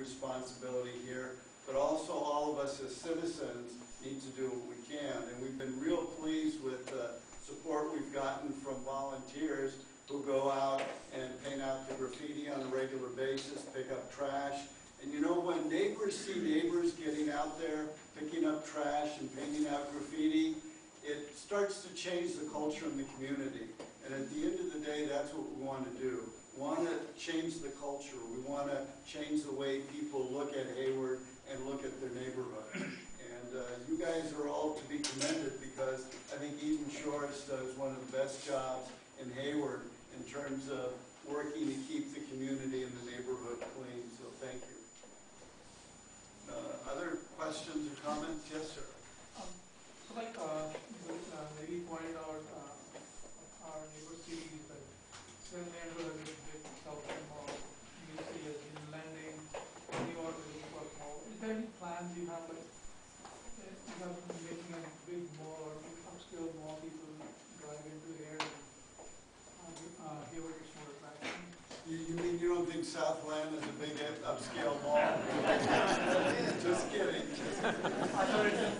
responsibility here, but also all of us as citizens need to do what we can. And we've been real pleased with the support we've gotten from volunteers who go out and paint out the graffiti on a regular basis, pick up trash. And you know, when neighbors see neighbors getting out there, picking up trash and painting out graffiti, it starts to change the culture in the community. And at the end of the day, that's what we want to do. We want to change the culture. We want to change the way people look at Hayward and look at their neighborhood. And you guys are all to be commended, because I think Eden Shores does one of the best jobs in Hayward in terms of working to keep the community and the neighborhood clean. So thank you. Other questions or comments? Yes, sir. So like maybe pointed out, our neighbor cities like City Manager South Mall, you see as in lending, New York is mall. Is there any plans you have, like you have making a big mall or big upscale mall, people drive into here and Hayward is more attractive? You mean you don't think Southland is a big upscale mall? Just kidding. I thought it just,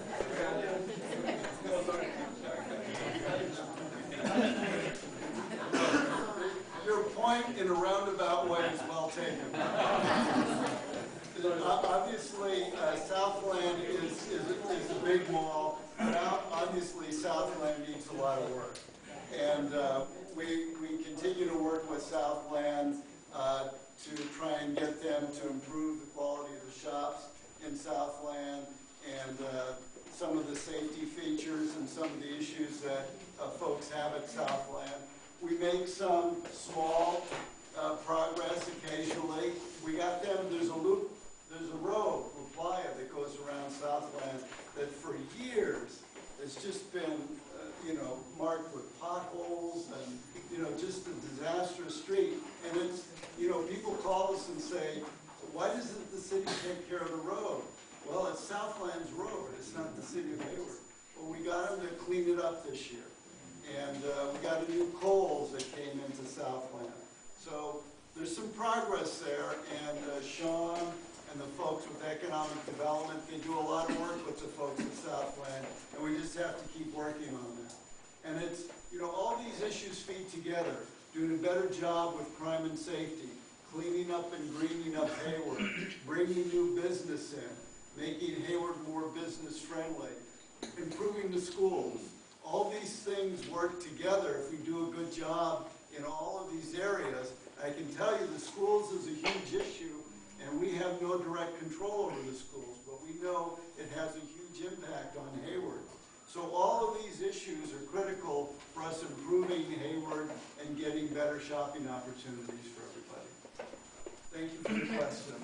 Your point in a roundabout way is well taken. Obviously, Southland is a big mall, but obviously Southland needs a lot of work. And we continue to work with Southland to try and get them to improve the quality of the shops in Southland and some of the safety features and some of the issues that folks have at Southland. We make some small progress occasionally. We got them, there's a road, La Playa, that goes around Southland that for years has just been marked with potholes and, just a disastrous street. And it's, people call us and say, why doesn't the city take care of the road? Well, it's Southland's road. It's not the City of Hayward. Well, we got them to clean it up this year. And we got a new Kohl's that came into Southland. So there's some progress there. And Sean and the folks with economic development, they do a lot of work with the folks at Southland. And we just have to keep working on that. And it's, all these issues feed together. Doing a better job with crime and safety, cleaning up and greening up Hayward, bringing new business in, making Hayward more business friendly, improving the schools. All these things work together if we do a good job in all of these areas. I can tell you the schools is a huge issue, and we have no direct control over the schools, but we know it has a huge impact on Hayward. So all of these issues are critical for us improving Hayward and getting better shopping opportunities for everybody. Thank you for the question.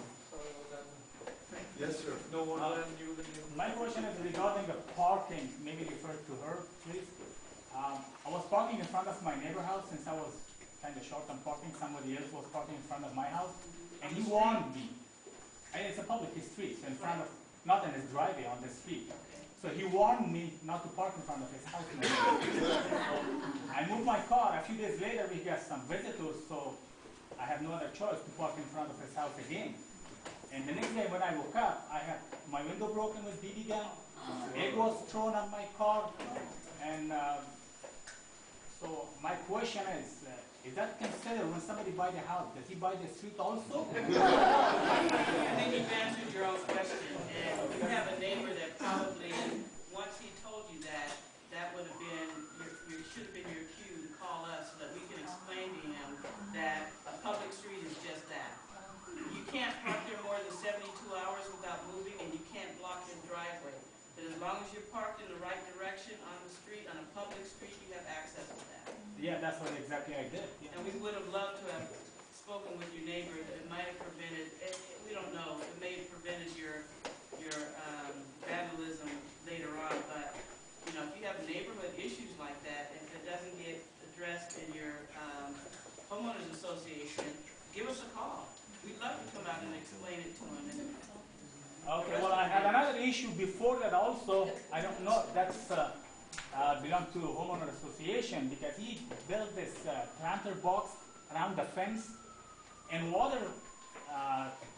Yes, sir. No one my question is regarding the parking, maybe refer to her, please. I was parking in front of my neighbor house since I was kind of short on parking. Somebody else was parking in front of my house, and he warned me. And it's a public street, so in front of, not in his driveway, on the street. So he warned me not to park in front of his house. I moved my car. A few days later, we got some visitors, so I had no other choice to park in front of his house again. And the next day when I woke up, I had my window broken with BB gun, egg was thrown on my car, and so my question is that considered when somebody buys the house, does he buy the street also? I think you've answered your own question, and you have a neighbor that probably, once he told you that, that would have been, should have been your cue to call us so that we can explain to him that a public street is just that. You can't park there more than 72 hours without moving, and you can't block your driveway. But as long as you're parked in the right direction on the street, on a public street, you have access to that. Yeah, that's what exactly I did. Yeah. And we would have loved to have spoken with your neighbor. It might have prevented, we don't know, it may have prevented your vandalism later on. But, if you have neighborhood issues like that, and if it doesn't get addressed in your homeowners association, give us a call. We'd love to come out and explain it to him. Okay, well, I had another issue before that also. I don't know, that's belongs to homeowner association, because he built this planter box around the fence, and water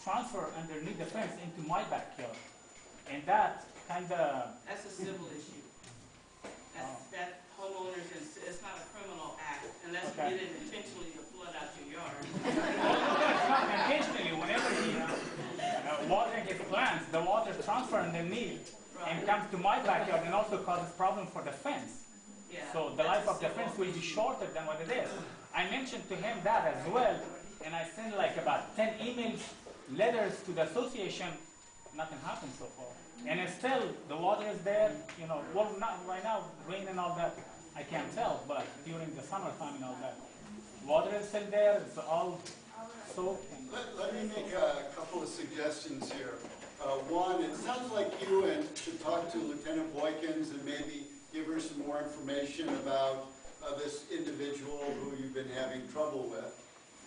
transfer underneath the fence into my backyard. And that kind of... That's a civil issue. That homeowners, it's not a criminal act unless you did it intentionally to flood out your yard. It's not intentionally. Whenever he watering his plants, the water transfer underneath and comes to my backyard and also causes problem for the fence. Yeah, So the life of the fence will be shorter than what it is. I mentioned to him that as well, and I sent like about 10 emails, letters to the association. Nothing happened so far. And it's still, the water is there, you know, well, not right now, rain and all that, I can't tell, but during the summertime and all that, water is still there, it's all soaked. Let me make a couple of suggestions here. One, it sounds like you should talk to Lieutenant Boykins and maybe give her some more information about this individual who you've been having trouble with.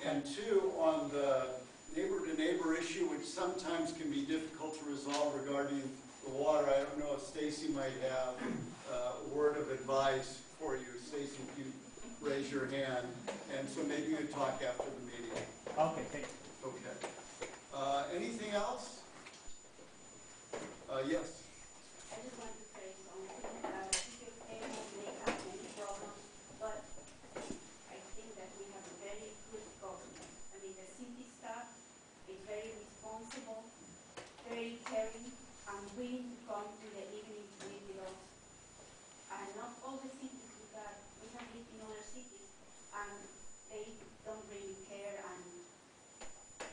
And two, on the neighbor-to-neighbor issue, which sometimes can be difficult to resolve regarding the water. I don't know if Stacy might have a word of advice for you. Stacy, if you raise your hand, and so maybe you talk after the meeting. Okay, thank you. Okay. Anything else? Yes. I just wanted to say something. City of Hayward may have many problems, but I think that we have a very good government. I mean, the city staff is very responsible, very caring, and willing to come to the evening to meet with us. And not all the cities do that. We have lived in other cities, and they don't really care. And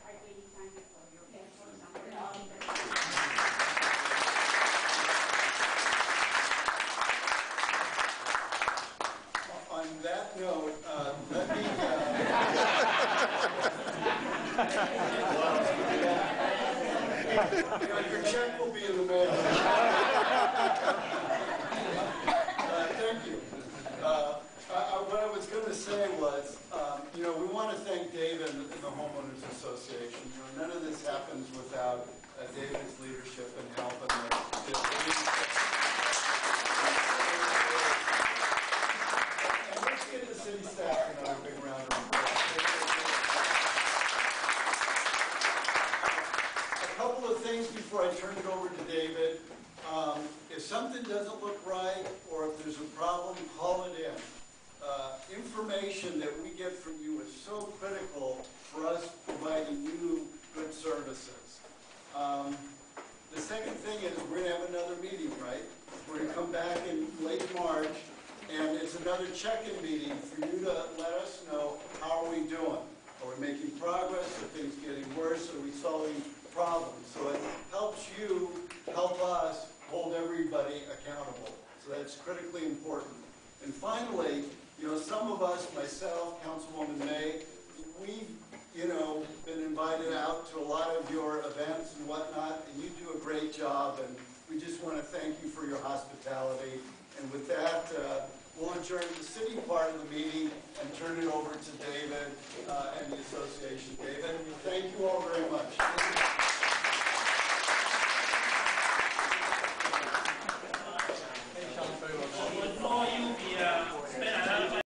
I really thank you for your efforts and for all the On that note, let me... your check will be in the mail. Thank you. What I was going to say was, you know, we want to thank David and the Homeowners Association. You know, none of this happens without David's leadership and help. And let's give the city staff another big round of applause. A couple of things before I turn it over to David. If something doesn't look right or if there's a problem, call it in. Information that we get from you is so critical for us providing you good services. The second thing is we're going to have another meeting, right? We're going to come back in late March, and it's another check-in meeting for you to let us know how are we doing. Are we making progress? Are things getting worse? Are we solving problems? So it helps you help us hold everybody accountable. So that's critically important. And finally, you know, some of us, myself, Councilwoman May, we've, you know, been invited out to a lot of your events and whatnot, and you do a great job, and we just want to thank you for your hospitality. And with that, we'll adjourn the city part of the meeting and turn it over to David and the association. David, thank you all very much.